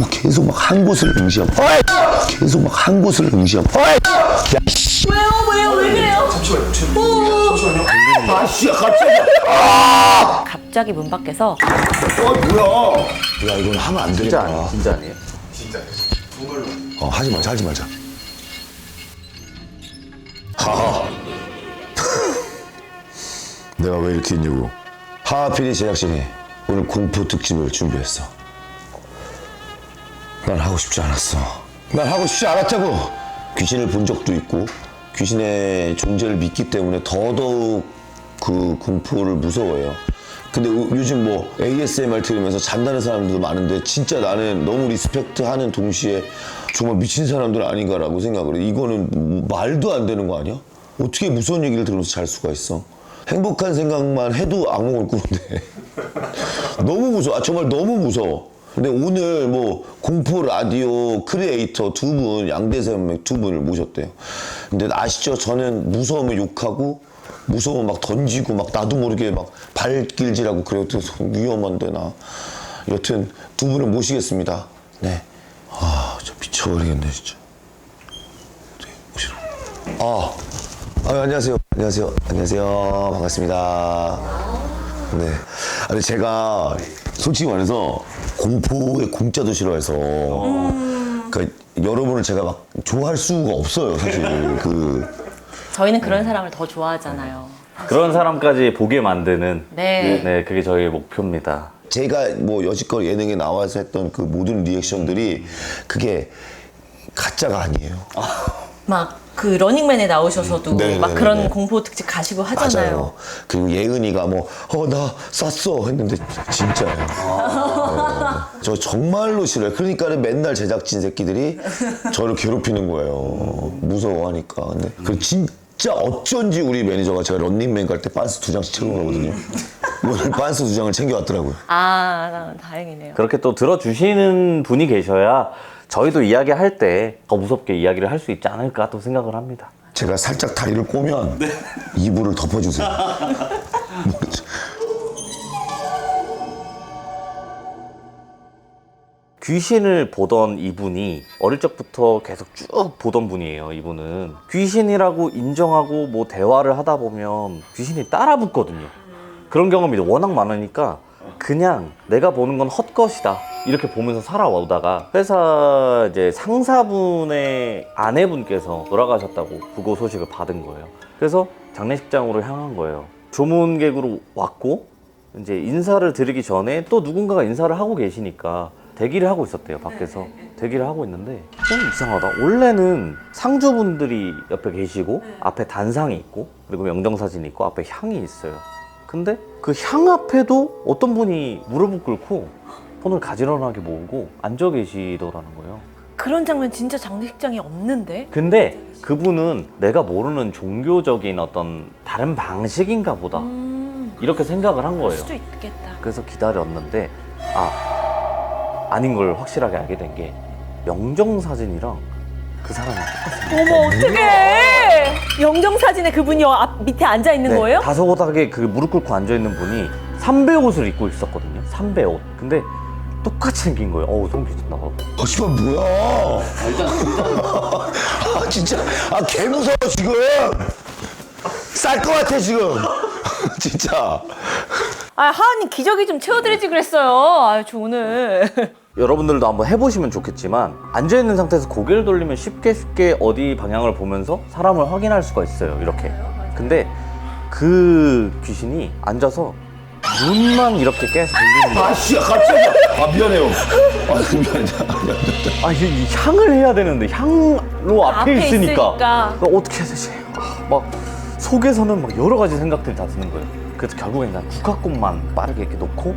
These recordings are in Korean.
자꾸 계속 막 한 곳을 응시함. 계속 막 한 곳을 응시함. 야, 씨. 왜요? 왜 그래요? 잠시만요. 아씨, 갑자기. 갑자기 문 밖에서 뭐야? 야, 이건 하면 안 되겠다. 진짜 아니에요? 하지 말자, 하지 말자. 하하. 내가 왜 이렇게 했냐고. 하하피디 제작진이 오늘 공포 특집을 준비했어. 난 하고 싶지 않았어. 난 하고 싶지 않았다고. 귀신을 본 적도 있고 귀신의 존재를 믿기 때문에 더더욱 그 공포를 무서워해요. 근데 요즘 뭐 ASMR 들으면서 잔다는 사람들도 많은데 진짜 나는 너무 리스펙트하는 동시에 정말 미친 사람들 아닌가라고 생각을 해. 이거는 말도 안 되는 거 아니야? 어떻게 무서운 얘기를 들으면서 잘 수가 있어? 행복한 생각만 해도 악몽을 꾸는데 너무 무서워. 정말 너무 무서워. 근데 오늘 뭐 공포 라디오 크리에이터 두 분, 양대산맥 두 분을 모셨대요. 근데 아시죠? 저는 무서우면 욕하고 무서우면 막 던지고 막 나도 모르게 막 발길질하고 그래도 위험한데 나. 여튼 두 분을 모시겠습니다. 네. 진짜 미쳐버리겠네 진짜. 안녕하세요. 안녕하세요. 반갑습니다. 네. 아니 제가 솔직히 말해서 공포의 공짜도 싫어해서 그러니까 여러분을 제가 막 좋아할 수가 없어요 사실. 저희는 그런 사람을 더 좋아하잖아요. 그런 사람까지 보게 만드는 네. 그게 저희의 목표입니다. 제가 뭐 여지껏 예능에 나와서 했던 그 모든 리액션들이 그게 가짜가 아니에요. 막 그 러닝맨에 나오셔서도 네네네네. 막 그런 공포 특집 가시고 하잖아요. 맞아요. 그리고 예은이가 뭐 나 쐈어 했는데 진짜예요. 네. 저 정말로 싫어요. 그러니까는 맨날 제작진 새끼들이 저를 괴롭히는 거예요. 무서워하니까. 근데 그 진짜 어쩐지 우리 매니저가 제가 런닝맨 갈 때 빤스 2장씩 챙겨가거든요. 오늘 빤스 2장을 챙겨왔더라고요. 다행이네요. 그렇게 또 들어주시는 분이 계셔야 저희도 이야기할 때 더 무섭게 이야기를 할 수 있지 않을까 또 생각을 합니다. 제가 살짝 다리를 꼬면 이불을 덮어주세요. 귀신을 보던 이분이 어릴 적부터 계속 쭉 보던 분이에요. 이분은 귀신이라고 인정하고 뭐 대화를 하다 보면 귀신이 따라 붙거든요. 그런 경험이 워낙 많으니까 그냥 내가 보는 건 헛것이다 이렇게 보면서 살아오다가 회사 이제 상사분의 아내분께서 돌아가셨다고 부고 소식을 받은 거예요. 그래서 장례식장으로 향한 거예요. 조문객으로 왔고 이제 인사를 드리기 전에 또 누군가가 인사를 하고 계시니까 대기를 하고 있었대요. 밖에서 대기를 하고 있는데 좀 이상하다. 원래는 상주분들이 옆에 계시고 앞에 단상이 있고 그리고 명정사진이 있고 앞에 향이 있어요. 근데 그 향 앞에도 어떤 분이 무릎을 꿇고 손을 가지런하게 모으고 앉아 계시더라는 거예요. 그런 장면 진짜 장례식장에 없는데? 근데 그분은 내가 모르는 종교적인 어떤 다른 방식인가 보다 이렇게 생각을 한 그럴 거예요. 수도 있겠다. 그래서 기다렸는데 아닌 걸 확실하게 알게 된 게 영정사진이랑 그 사람이 똑같습니다. 어머 어떡해! 영정사진에 그분이 밑에 앉아 있는 거예요? 다소곳하게 그 무릎 꿇고 앉아 있는 분이 삼배 옷을 입고 있었거든요. 삼배 옷. 근데 똑같이 생긴 거예요. 소름 끼친다. 씨발 뭐야? 진짜 개 무서워 지금. 쌀 것 같아 지금. 진짜. 하은님 기저귀 좀 채워드리지 그랬어요. 저 오늘. 여러분들도 한번 해보시면 좋겠지만 앉아있는 상태에서 고개를 돌리면 쉽게 어디 방향을 보면서 사람을 확인할 수가 있어요. 이렇게. 근데 그 귀신이 앉아서 눈만 이렇게 계속 돌리는 거예요. 갑자기. 미안해요. 미안해. 이 향을 해야 되는데 향로 앞에 있으니까. 어떻게 해야 되지? 막 속에서는 막 여러 가지 생각들이 다 드는 거예요. 그래서 결국엔 난 국화꽃만 빠르게 이렇게 놓고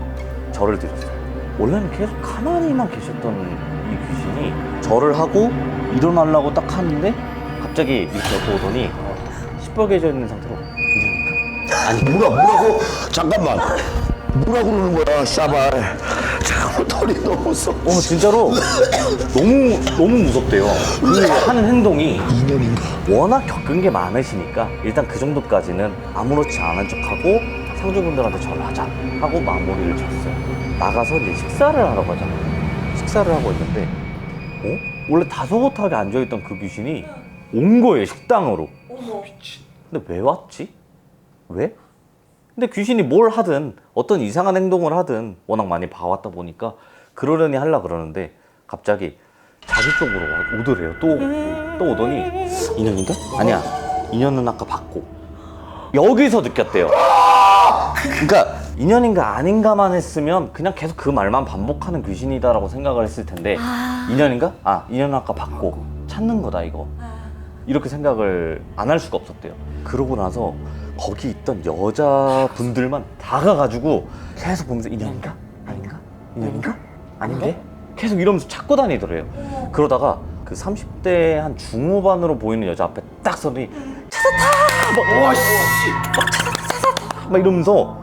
절을 드렸어요. 원래는 계속 가만히만 계셨던 이 귀신이 절을 하고 일어나려고 딱 하는데 갑자기 밑에 보더니 시뻘개져 있는 상태로 이러니까 아니 뭐라고? 잠깐만. 뭐라고 그러는 거야, 샤발. 잠깐만 털이 너무 무서워. 진짜로 너무 무섭대요. 그 하는 행동이 인연인가? 워낙 겪은 게 많으시니까 일단 그 정도까지는 아무렇지 않은 척하고 상주분들한테 절하자 하고 마무리를 쳤어요. 나가서 이제 식사를 하러 가잖아요. 식사를 하고 있는데 원래 다소곳하게 앉아있던 그 귀신이 온 거예요, 식당으로. 근데 왜 왔지? 왜? 근데 귀신이 뭘 하든 어떤 이상한 행동을 하든 워낙 많이 봐왔다 보니까 그러려니 하려 그러는데 갑자기 자기 쪽으로 오더래요. 또 오더니 인연인가? 아니야, 인연은 아까 봤고 여기서 느꼈대요. 그러니까 인연인가 아닌가만 했으면 그냥 계속 그 말만 반복하는 귀신이다라고 생각을 했을 텐데 인연인가? 아, 인연은 아까 봤고 찾는 거다 이거. 이렇게 생각을 안 할 수가 없었대요. 그러고 나서 거기 있던 여자분들만 다 가가지고 계속 보면서 인연인가? 아닌가? 인연인가? 아닌데? 계속 이러면서 찾고 다니더래요. 그러다가 그 30대 한 중후반으로 보이는 여자 앞에 딱 서더니 찾았다! 막, 와, 씨! 막 찾았다! 막 이러면서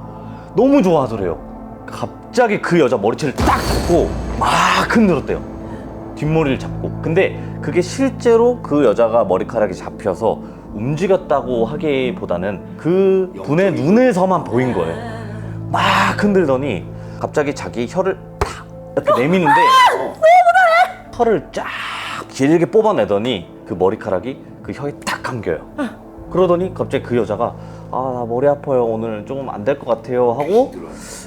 너무 좋아하더래요. 갑자기 그 여자 머리채를 딱 잡고 막 흔들었대요. 뒷머리를 잡고. 근데 그게 실제로 그 여자가 머리카락이 잡혀서 움직였다고 하기보다는 그 분의 눈에서만 보인 거예요. 막 흔들더니 갑자기 자기 혀를 탁 이렇게 내미는데 혀를 쫙 길게 뽑아내더니 그 머리카락이 그 혀에 딱 감겨요. 그러더니 갑자기 그 여자가 아, 나 머리 아파요. 오늘 조금 안 될 것 같아요 하고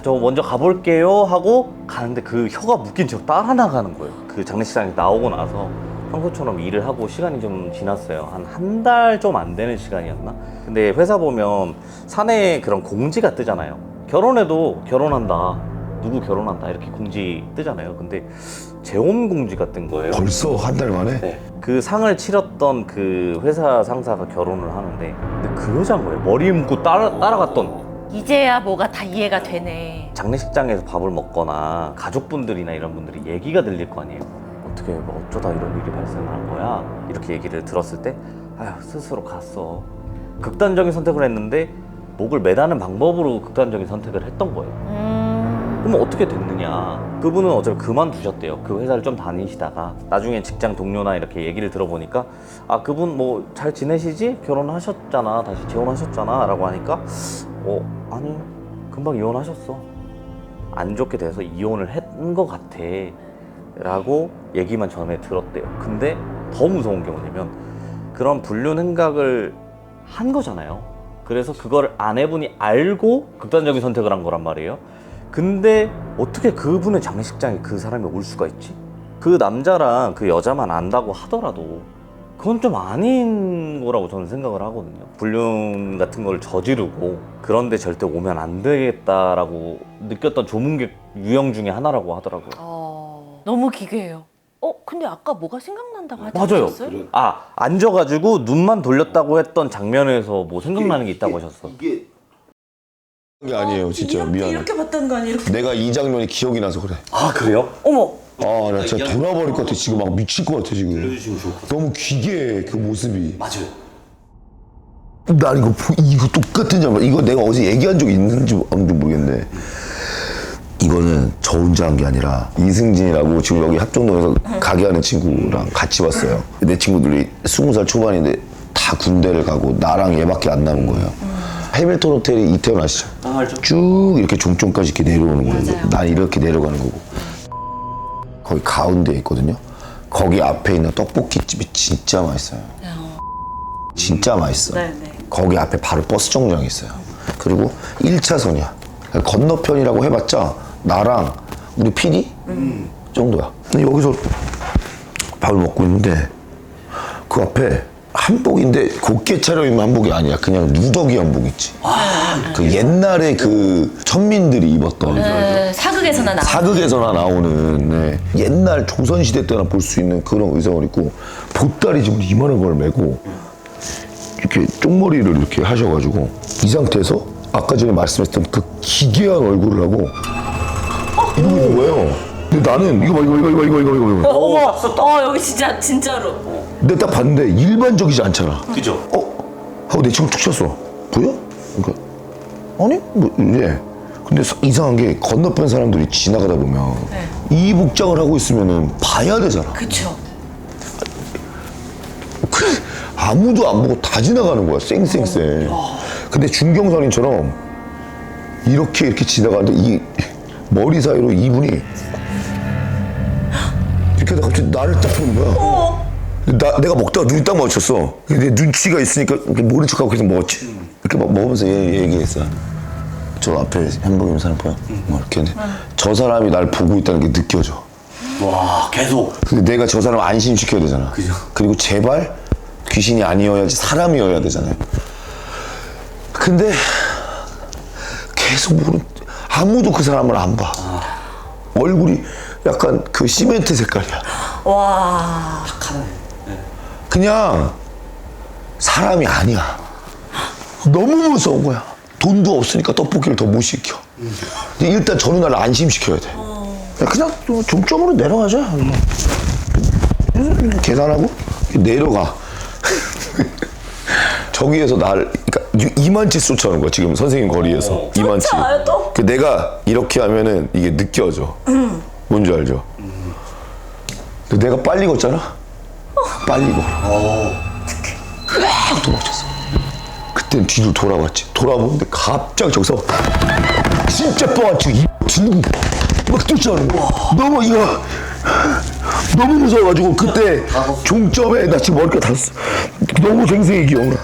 저 먼저 가볼게요 하고 가는데 그 혀가 묶인 채로 따라 나가는 거예요. 그 장례식장에 나오고 나서 평소처럼 일을 하고 시간이 좀 지났어요. 한 달 좀 안 되는 시간이었나? 근데 회사 보면 사내 그런 공지가 뜨잖아요. 결혼해도 결혼한다, 누구 결혼한다 이렇게 공지 뜨잖아요. 근데 재혼 공지가 뜬 거예요. 벌써 한 달 만에? 네. 그 상을 치렀던 그 회사 상사가 결혼을 하는데 근데 그 여자인 거예요. 머리 묶고 따라갔던. 이제야 뭐가 다 이해가 되네. 장례식장에서 밥을 먹거나 가족분들이나 이런 분들이 얘기가 들릴 거 아니에요. 어떻게 뭐 어쩌다 이런 일이 발생한 거야? 이렇게 얘기를 들었을 때 아휴, 스스로 갔어. 극단적인 선택을 했는데 목을 매다는 방법으로 극단적인 선택을 했던 거예요. 그럼 어떻게 됐느냐? 그분은 어차피 그만두셨대요. 그 회사를 좀 다니시다가 나중에 직장 동료나 이렇게 얘기를 들어보니까 아, 그분 뭐 잘 지내시지? 결혼하셨잖아, 다시 재혼하셨잖아 라고 하니까 아니 금방 이혼하셨어. 안 좋게 돼서 이혼을 한 것 같아 라고 얘기만 전에 들었대요. 근데 더 무서운 게 뭐냐면 그런 불륜 행각을 한 거잖아요. 그래서 그걸 아내분이 알고 극단적인 선택을 한 거란 말이에요. 근데 어떻게 그분의 장례식장에 그 사람이 올 수가 있지? 그 남자랑 그 여자만 안다고 하더라도 그건 좀 아닌 거라고 저는 생각을 하거든요. 불륜 같은 걸 저지르고 그런데 절대 오면 안 되겠다라고 느꼈던 조문객 유형 중에 하나라고 하더라고요. 너무 기괴해요. 근데 아까 뭐가 생각난다고 하지 맞아요. 않았어요? 아, 앉아가지고 눈만 돌렸다고 했던 장면에서 뭐 생각나는 게 있다고 하셨어. 이게 아니에요, 진짜 미안해. 이렇게 봤다는 거 아니에요? 내가 이 장면이 기억이 나서 그래. 아, 그래요? 어머. 아, 나 진짜 돌아버릴 것 같아. 지금 막 미칠 것 같아 지금. 너무 기괴해 그 모습이. 맞아요. 난 이거 똑같은 장면. 이거 내가 어디서 얘기한 적 있는지 없는지 모르겠네. 이거는 저 혼자 한 게 아니라 이승진이라고 지금 여기 합정동에서 가게 하는 친구랑 같이 왔어요. 내 친구들이 20살 초반인데 다 군대를 가고 나랑 얘밖에 안 남은 거예요. 해밀턴 호텔이 이태원 아시죠? 아, 알죠. 쭉 이렇게 종점까지 이렇게 내려오는 거예요. 난 이렇게 내려가는 거고. 거기 가운데에 있거든요. 거기 앞에 있는 떡볶이집이 진짜 맛있어요. 진짜 맛있어. 거기 앞에 바로 버스 정류장이 있어요. 그리고 1차선이야. 건너편이라고 해봤자 나랑 우리 PD 정도야. 근데 여기서 밥을 먹고 있는데 그 앞에 한복인데 곱게 차려입은 한복이 아니야. 그냥 누더기 한복 있지. 그 옛날에 그 천민들이 입었던 사극에서나 나오는 네. 옛날 조선시대 때나 볼 수 있는 그런 의상을 입고 보따리 지금 이만한 걸 메고 이렇게 쪽머리를 이렇게 하셔가지고 이 상태에서 아까 전에 말씀했던 그 기괴한 얼굴을 하고 이러고 있는 거예요. 근데 나는 이거 여기 진짜로. 근데 딱 봤는데 일반적이지 않잖아. 그죠? 하고 내 친구 툭 쳤어. 보여? 그러니까 아니 뭐 이래. 근데 이상한 게 건너편 사람들이 지나가다 보면 이 복장을 하고 있으면은 봐야 되잖아. 그쵸. 그래 아무도 안 보고 다 지나가는 거야. 쌩쌩쌩. 근데 중경선인처럼 이렇게 지나가는데 이 머리 사이로 이분이 그러다 갑자기 나를 딱 보는 거야. 내가 먹다가 눈이 딱 마주쳤어. 근데 눈치가 있으니까 이렇게 모른 척하고 계속 먹었지. 이렇게 막 먹으면서 얘기했어. 저 앞에 햄버거 있는 사람 보여? 뭐 이렇게 했는데 저 사람이 날 보고 있다는 게 느껴져. 와, 계속. 근데 내가 저 사람 안심시켜야 되잖아. 그죠. 그리고 제발 귀신이 아니어야지 사람이어야 되잖아요. 근데 계속 아무도 그 사람을 안 봐. 얼굴이 약간 그 시멘트 색깔이야. 와. 그냥 사람이 아니야. 너무 무서운 거야. 돈도 없으니까 떡볶이를 더 못 시켜. 근데 일단 저는 나를 안심시켜야 돼. 그냥 또 종점으로 내려가자. 계산하고 내려가. 저기에서 나를 그러니까 이만치 쫓아오는 거야. 지금 선생님 거리에서 이만치. 쫓아와요, 또? 그 내가 이렇게 하면은 이게 느껴져. 뭔지 알죠? 근데 내가 빨리 걷잖아. 빨리 걸어. 쫙 도망쳤어. 그땐 뒤로 돌아봤지. 돌아보는데 갑자기 저기서 진짜 뻥아치고 막 쫓아오는 거야. 너무 무서워가지고 그때 종점에 나 지금 머리가 닿았어. 너무 생생히 기억나.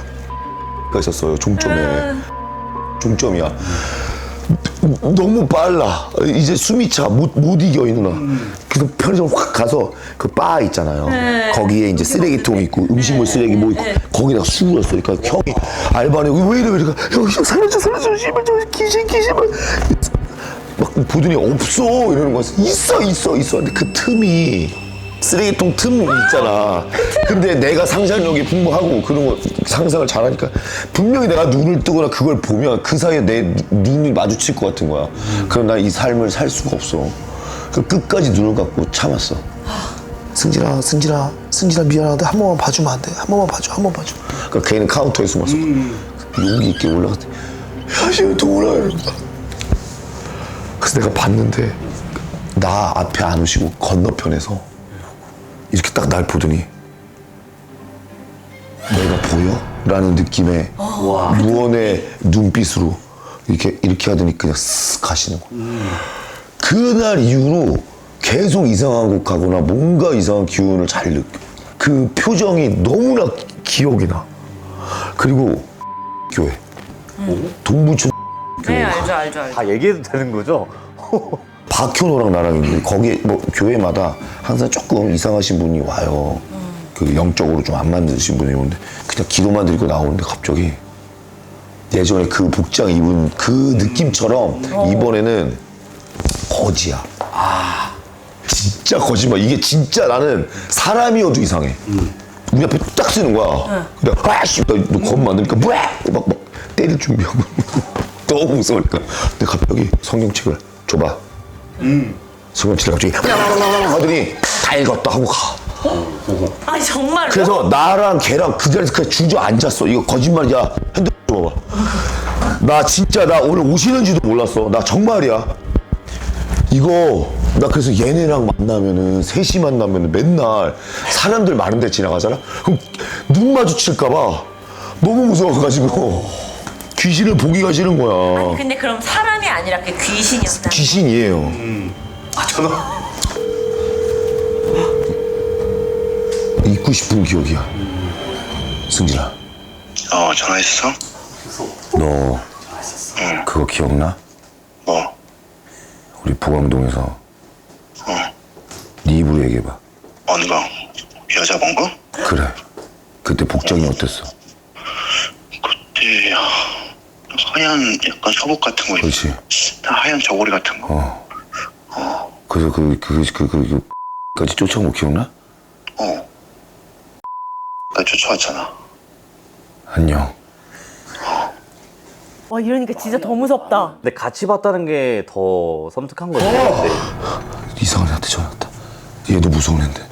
있었어요 종점에. 종점이야. 너무 빨라. 이제 숨이 차. 못 이겨 이 누나. 그래서 편의점 확 가서 그 바 있잖아요. 거기에 이제 쓰레기통 있고 음식물 쓰레기 뭐 있고 거기다가 수그렸어. 그러니까 형이 알바네 왜 이래 형 살려줘 씨발 저 귀신 막 보더니 없어 이러는 거야. 있어. 근데 그 틈이 쓰레기통 틈 있잖아. 근데 내가 상상력이 풍부하고 그런 거 상상을 잘하니까 분명히 내가 눈을 뜨거나 그걸 보면 그 사이에 내 눈이 마주칠 것 같은 거야. 그럼 나 이 삶을 살 수가 없어. 그 끝까지 눈을 감고 참았어. 승진아 미안한데 한 번만 봐주면 안 돼? 한 번만 봐줘. 그러니까 걔는 카운터에 숨었어. 용기 있게 올라갔대. 야, 지금 또 올라가는 거야. 그래서 내가 봤는데 나 앞에 안 오시고 건너편에서 이렇게 딱 날 보더니 내가 보여? 라는 느낌의 무언의 눈빛으로 이렇게 하더니 그냥 쓱 가시는 거야. 그날 이후로 계속 이상한 곳 가거나 뭔가 이상한 기운을 잘 느껴. 그 표정이 너무나 기억이 나. 그리고 교회. 동부천 교회. 네, 알죠. 다 얘기해도 되는 거죠? 박현호랑 나랑 있는데 거기에 뭐 교회마다 항상 조금 이상하신 분이 와요. 그 영적으로 좀 안 만드신 분이 오는데 그냥 기도만 드리고 나오는데 갑자기 예전에 그 복장 입은 그 느낌처럼 이번에는 거지야. 진짜 거짓말. 이게 진짜 나는 사람이어도 이상해. 우리 앞에 딱 쓰는 거야. 근데 아씨 너 겁 많으니까 막 때릴 준비하고 너무 무서우니까. 근데 갑자기 성경책을 줘봐. 성경책을 갑자기 하더니 다 읽었다 하고 가. 아니 정말요? 그래서 나랑 걔랑 그 자리에서 그냥 주저앉았어. 이거 거짓말이야. 핸드폰 줘봐봐. 나 진짜 나 오늘 오시는지도 몰랐어. 나 정말이야. 이거 나 그래서 얘네랑 만나면은 셋이 만나면은 맨날 사람들 많은데 지나가잖아. 그럼 눈 마주칠까봐 너무 무서워가지고 귀신을 보기가 싫은 거야. 근데 그럼 사람이 아니라 그 귀신이었다. 귀신이에요. 전화. 잊고 싶은 기억이야. 승진아, 전화했어? 너 그거 기억나? 뭐? 우리 보강동에서 네 입으로 얘기해봐. 어느 방? 여자 본 거? 그래. 그때 복장이 어땠어? 그때 하얀 약간 속옷 같은 거 그렇지. 다 하얀 저고리 같은 거. 그래서 까지 쫓아온 거 기억나? 나 쫓아왔잖아. 안녕. 와 이러니까 진짜 더 무섭다. 근데 같이 봤다는 게 더 섬뜩한 거죠. 근데. 이상한 애한테 전화 왔다. 얘도 무서운 애인데.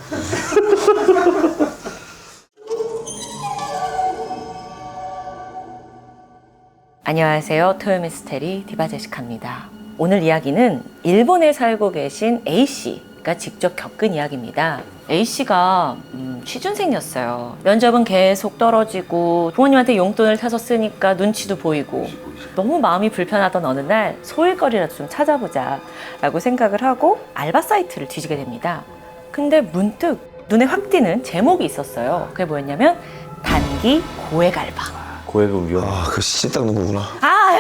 안녕하세요. 토요미스테리 디바제시카입니다. 오늘 이야기는 일본에 살고 계신 A씨가 직접 겪은 이야기입니다. A씨가 취준생이었어요. 면접은 계속 떨어지고 부모님한테 용돈을 타서 쓰니까 눈치도 보이고 너무 마음이 불편하던 어느 날 소일거리라도 좀 찾아보자 라고 생각을 하고 알바 사이트를 뒤지게 됩니다. 근데 문득 눈에 확 띄는 제목이 있었어요. 그게 뭐였냐면 단기 고액 알바. 고액은 위험. 아, 그 시체 닦는 거구나. 아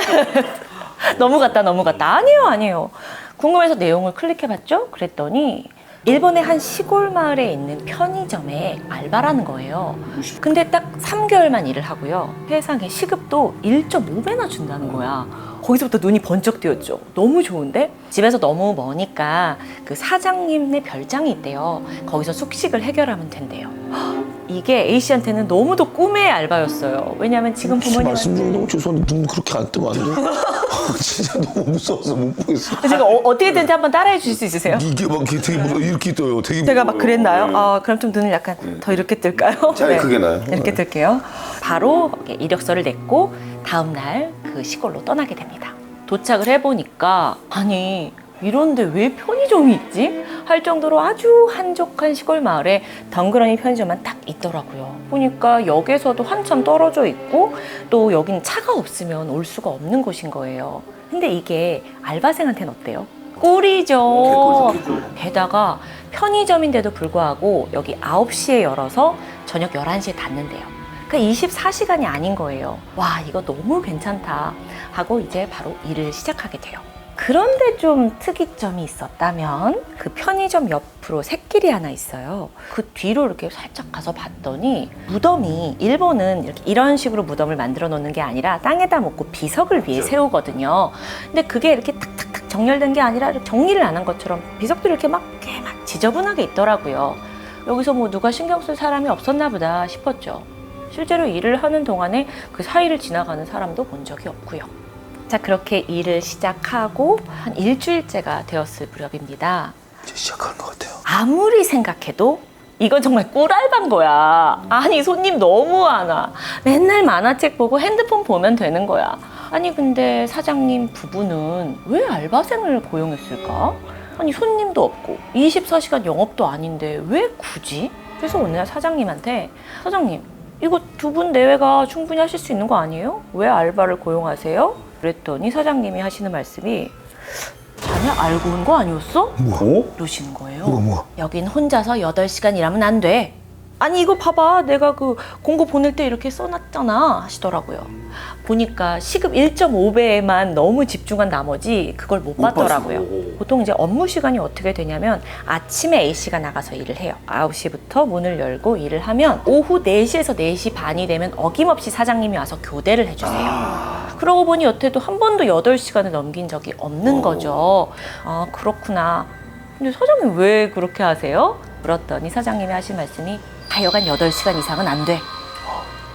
넘어갔다. 아니에요. 궁금해서 내용을 클릭해봤죠. 그랬더니 일본의 한 시골 마을에 있는 편의점에 알바라는 거예요. 근데 딱 3개월만 일을 하고요. 세상에 시급도 1.5배나 준다는 거야. 거기서부터 눈이 번쩍 띄었죠. 너무 좋은데? 집에서 너무 머니까 그 사장님의 별장이 있대요. 거기서 숙식을 해결하면 된대요. 이게 A씨한테는 너무도 꿈의 알바였어요. 왜냐면 지금 말씀 중에 부모님한테 너무 죄송한데 눈 그렇게 안 뜨면 안 돼? 진짜 너무 무서워서 못 보겠어. 제가 어떻게 되는지 한번 따라해 주실 수 있으세요? 이게 막 되게 무서워. 이렇게 떠요. 되게 제가 막 무서워요. 그랬나요? 아, 그럼 좀 눈을 약간 더 이렇게 뜰까요? 차라리 그게 나아요. 이렇게 뜰게요. 바로 이력서를 냈고 다음 날 그 시골로 떠나게 됩니다. 도착을 해보니까 아니 이런데 왜 편의점이 있지? 할 정도로 아주 한적한 시골 마을에 덩그러니 편의점만 딱 있더라고요. 보니까 역에서도 한참 떨어져 있고 또 여기는 차가 없으면 올 수가 없는 곳인 거예요. 근데 이게 알바생한테는 어때요? 꿀이죠. 게다가 편의점인데도 불구하고 여기 9시에 열어서 저녁 11시에 닫는데요. 그러니까 24시간이 아닌 거예요. 와, 이거 너무 괜찮다 하고 이제 바로 일을 시작하게 돼요. 그런데 좀 특이점이 있었다면 그 편의점 옆으로 샛길이 하나 있어요. 그 뒤로 이렇게 살짝 가서 봤더니 무덤이 일본은 이렇게 이런 식으로 무덤을 만들어 놓는 게 아니라 땅에다 묻고 비석을 위에 세우거든요. 근데 그게 이렇게 탁탁탁 정렬된 게 아니라 이렇게 정리를 안 한 것처럼 비석들이 이렇게 막 지저분하게 있더라고요. 여기서 뭐 누가 신경 쓸 사람이 없었나 보다 싶었죠. 실제로 일을 하는 동안에 그 사이를 지나가는 사람도 본 적이 없고요. 자, 그렇게 일을 시작하고 한 일주일째가 되었을 무렵입니다. 이제 시작하는 것 같아요. 아무리 생각해도 이건 정말 꿀알바인 거야. 아니, 손님 너무 많아. 맨날 만화책 보고 핸드폰 보면 되는 거야. 아니, 근데 사장님 부부는 왜 알바생을 고용했을까? 아니, 손님도 없고 24시간 영업도 아닌데 왜 굳이? 그래서 어느 날 사장님한테 사장님 이거 2분 내외가 충분히 하실 수 있는 거 아니에요? 왜 알바를 고용하세요? 그랬더니 사장님이 하시는 말씀이 자네 알고 온 거 아니었어? 뭐야? 이러시는 거예요. 뭐야? 여긴 혼자서 8시간 일하면 안 돼. 아니 이거 봐봐, 내가 그 공고 보낼 때 이렇게 써놨잖아 하시더라고요. 보니까 시급 1.5배에만 너무 집중한 나머지 그걸 못 받더라고요. 보통 이제 업무 시간이 어떻게 되냐면 아침에 A씨가 나가서 일을 해요. 9시부터 문을 열고 일을 하면 오후 4시에서 4시 반이 되면 어김없이 사장님이 와서 교대를 해주세요. 그러고 보니 여태도 한 번도 8시간을 넘긴 적이 없는 거죠. 아, 그렇구나. 근데 사장님 왜 그렇게 하세요? 그랬더니 사장님이 하신 말씀이 하여간 8시간 이상은 안 돼.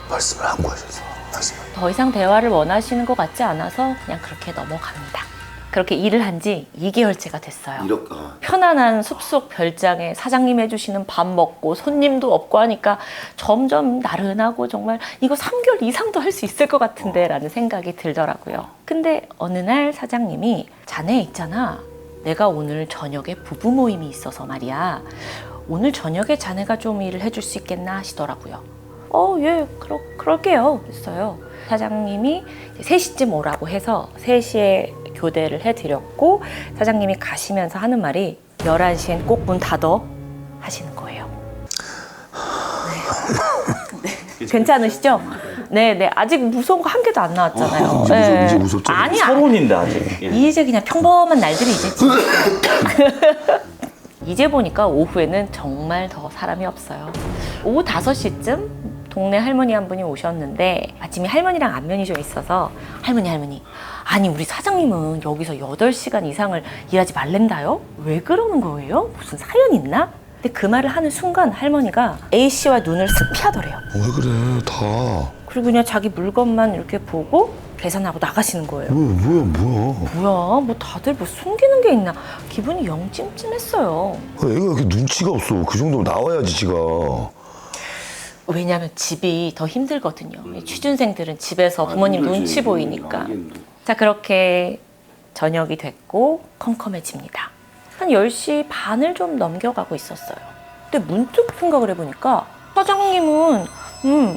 말씀을 한 거셔서. 말씀을. 더 이상 대화를 원하시는 것 같지 않아서 그냥 그렇게 넘어갑니다. 그렇게 일을 한 지 2개월째가 됐어요. 편안한 숲속 별장에 사장님 해주시는 밥 먹고 손님도 없고 하니까 점점 나른하고 정말 이거 3개월 이상도 할 수 있을 것 같은데 라는 생각이 들더라고요. 근데 어느 날 사장님이 자네 있잖아. 내가 오늘 저녁에 부부 모임이 있어서 말이야. 오늘 저녁에 자네가 좀 일을 해줄 수 있겠나 하시더라고요. 예, 그럴게요. 그랬어요. 사장님이 3시쯤 오라고 해서 3시에 교대를 해드렸고 사장님이 가시면서 하는 말이 11시엔 꼭 문 닫어 하시는 거예요. 네. 괜찮으시죠? 네. 아직 무서운 거 한 개도 안 나왔잖아요. 이제 무섭죠? 아니, 서론인데 아직. 예. 이제 그냥 평범한 날들이지. 이제 보니까 오후에는 정말 더 사람이 없어요. 오후 5시쯤 동네 할머니 한 분이 오셨는데 마침에 할머니랑 안면이 좀 있어서 할머니 아니 우리 사장님은 여기서 8시간 이상을 일하지 말랜다요? 왜 그러는 거예요? 무슨 사연 있나? 근데 그 말을 하는 순간 할머니가 A씨와 눈을 쓱 피하더래요. 왜 그래? 다. 그리고 그냥 자기 물건만 이렇게 보고 계산하고 나가시는 거예요. 뭐야 뭐 다들 뭐 숨기는 게 있나. 기분이 영 찜찜했어요. 애가 왜 이렇게 눈치가 없어? 그 정도면 나와야지 지가. 왜냐하면 집이 더 힘들거든요. 취준생들은 집에서 부모님 눈치 보이니까. 자, 그렇게 저녁이 됐고 컴컴해집니다. 한 10시 반을 좀 넘겨가고 있었어요. 근데 문득 생각을 해보니까 사장님은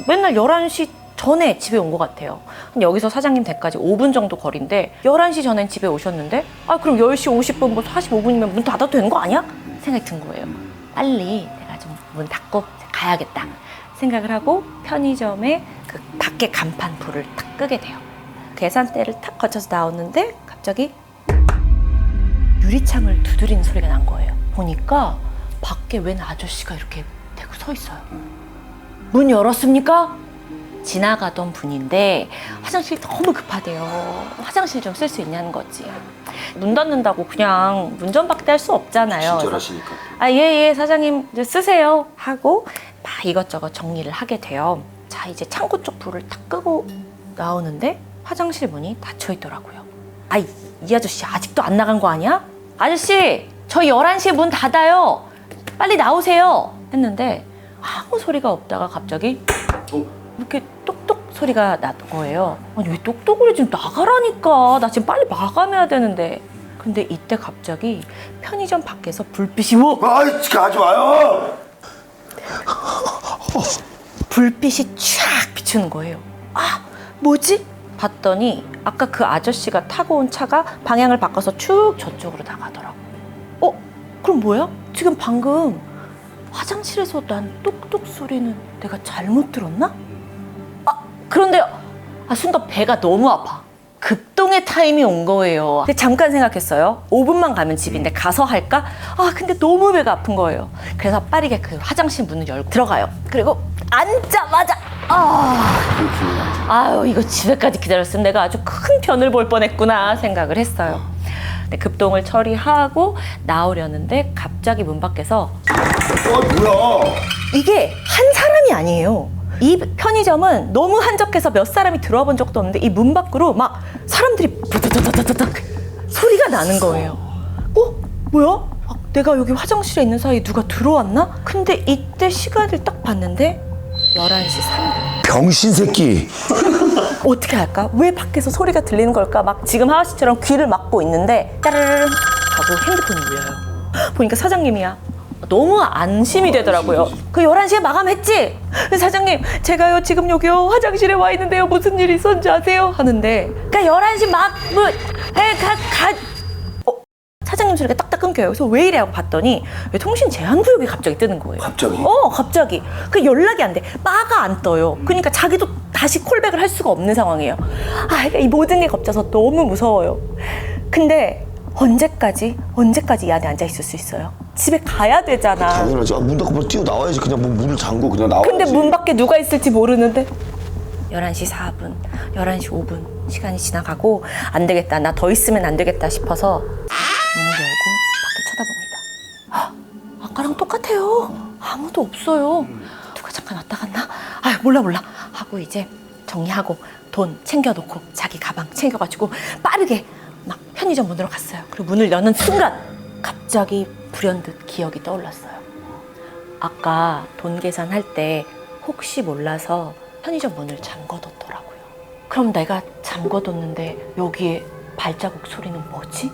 맨날 11시 전에 집에 온 것 같아요. 여기서 사장님 댁까지 5분 정도 거리인데 11시 전엔 집에 오셨는데 그럼 10시 50분 뭐 45분이면 문 닫아도 되는 거 아니야? 생각이 든 거예요. 빨리 내가 좀 문 닫고 가야겠다 생각을 하고 편의점에 그 밖에 간판 불을 탁 끄게 돼요. 계산대를 탁 거쳐서 나오는데 갑자기 유리창을 두드리는 소리가 난 거예요. 보니까 밖에 웬 아저씨가 이렇게 대고 서 있어요. 문 열었습니까? 지나가던 분인데 화장실 너무 급하대요. 화장실 좀 쓸 수 있냐는 거지. 문 닫는다고 그냥 문전박대 할 수 없잖아요. 친절하시니까. 아, 예, 사장님 이제 쓰세요 하고 막 이것저것 정리를 하게 돼요. 자, 이제 창고 쪽 불을 탁 끄고 나오는데 화장실 문이 닫혀 있더라고요. 아, 이 아저씨 아직도 안 나간 거 아니야? 아저씨, 저희 11시에 문 닫아요. 빨리 나오세요. 했는데 아무 소리가 없다가 갑자기 이렇게 똑똑 소리가 난 거예요. 아니, 왜 똑똑으로 지금 나가라니까. 나 지금 빨리 마감해야 되는데. 근데 이때 갑자기 편의점 밖에서 불빛이 아이, 가지 마요. 불빛이 쫙 비추는 거예요. 아, 뭐지? 봤더니 아까 그 아저씨가 타고 온 차가 방향을 바꿔서 쭉 저쪽으로 나가더라고. 그럼 뭐야? 지금 방금 화장실에서 난 똑똑 소리는 내가 잘못 들었나? 그런데 순간 배가 너무 아파. 급동의 타임이 온 거예요. 근데 잠깐 생각했어요. 5분만 가면 집인데 가서 할까? 근데 너무 배가 아픈 거예요. 그래서 빠르게 그 화장실 문을 열고 들어가요. 그리고 앉자마자 아유, 이거 집에까지 기다렸으면 내가 아주 큰 변을 볼 뻔했구나 생각을 했어요. 근데 급동을 처리하고 나오려는데 갑자기 문 밖에서 뭐야? 이게 한 사람이 아니에요. 이 편의점은 너무 한적해서 몇 사람이 들어와 본 적도 없는데 이 문 밖으로 막 사람들이 부다다다다닥 소리가 나는 거예요. 뭐야? 내가 여기 화장실에 있는 사이에 누가 들어왔나? 근데 이때 시간을 딱 봤는데 11시 3분. 병신 새끼. 어떻게 할까? 왜 밖에서 소리가 들리는 걸까? 막 지금 하하 씨처럼 귀를 막고 있는데 따르르르 하고 핸드폰이 울려요. 보니까 사장님이야. 너무 안심이 되더라고요. 그 11시에 마감했지? 사장님, 제가요 지금 여기요 화장실에 와 있는데요 무슨 일이 있었는지 아세요? 하는데 그러니까 11시 사장님 소리가 딱딱 끊겨요. 그래서 왜 이래 하고 봤더니 왜 통신 제한 구역이 갑자기 뜨는 거예요. 갑자기? 갑자기. 그 연락이 안 돼. 바가 안 떠요. 그러니까 자기도 다시 콜백을 할 수가 없는 상황이에요. 그러니까 이 모든 게 겹쳐서 너무 무서워요. 근데 언제까지 이 안에 앉아 있을 수 있어요? 집에 가야 되잖아. 당연하지. 문 닫고 바로 뛰어나와야지. 그냥 뭐 문을 잠그고 그냥 나와야지. 근데 문 밖에 누가 있을지 모르는데 11시 4분, 11시 5분 시간이 지나가고 안 되겠다. 나 더 있으면 안 되겠다 싶어서 문을 열고 밖을 쳐다봅니다. 아까랑 똑같아요. 아무도 없어요. 누가 잠깐 왔다 갔나? 몰라 하고 이제 정리하고 돈 챙겨놓고 자기 가방 챙겨가지고 빠르게 막 편의점 문으로 갔어요. 그리고 문을 여는 순간 갑자기 불현듯 기억이 떠올랐어요. 아까 돈 계산할 때 혹시 몰라서 편의점 문을 잠궈뒀더라고요. 그럼 내가 잠궈뒀는데 여기에 발자국 소리는 뭐지?